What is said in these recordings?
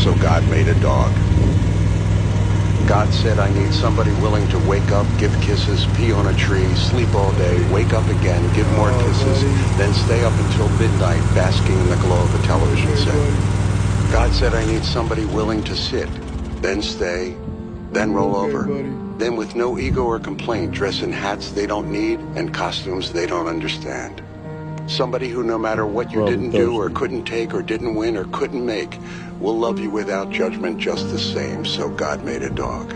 So God made a dog. God said, I need somebody willing to wake up, give kisses, pee on a tree, sleep all day, wake up again, give more kisses, then stay up until midnight basking in the glow of a television set. God said, I need somebody willing to sit, then stay, then roll over, then with no ego or complaint dress in hats they don't need and costumes they don't understand. Somebody who, no matter what you didn't do or couldn't take or didn't win or couldn't make, will love you without judgment just the same. So God made a dog.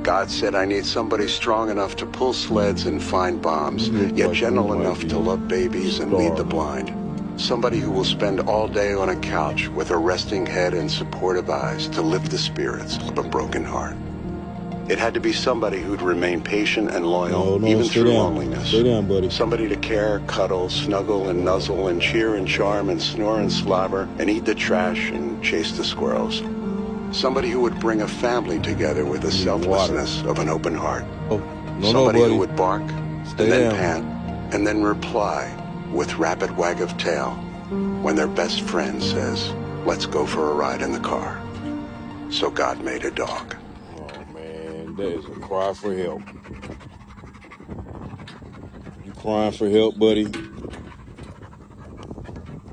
God said, I need somebody strong enough to pull sleds and find bombs, yet gentle enough to love babies and lead the blind. Somebody who will spend all day on a couch with a resting head and supportive eyes to lift the spirits of a broken heart. It had to be somebody who'd remain patient and loyal, even through loneliness. Stay down, buddy. Somebody to care, cuddle, snuggle, and nuzzle, and cheer and charm, and snore and slobber, and eat the trash and chase the squirrels. Somebody who would bring a family together with the selflessness of an open heart. Somebody who would bark, and then pant, and then reply with rapid wag of tail when their best friend says, let's go for a ride in the car. So God made a dog. That is a cry for help. You crying for help, buddy?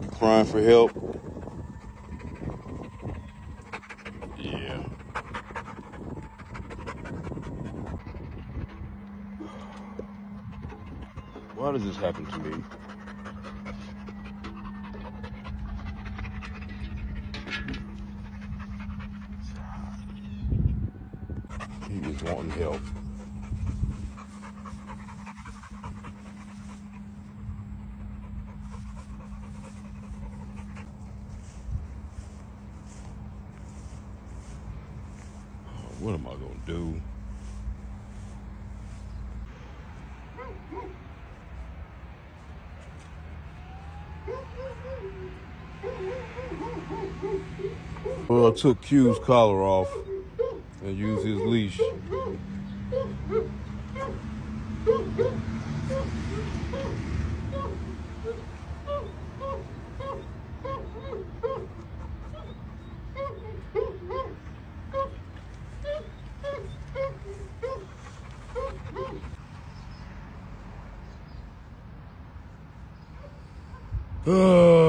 You crying for help? Yeah. Why does this happen to me? He is wanting help. What am I gonna do? Well, I took Q's collar off and used his leash. Oh.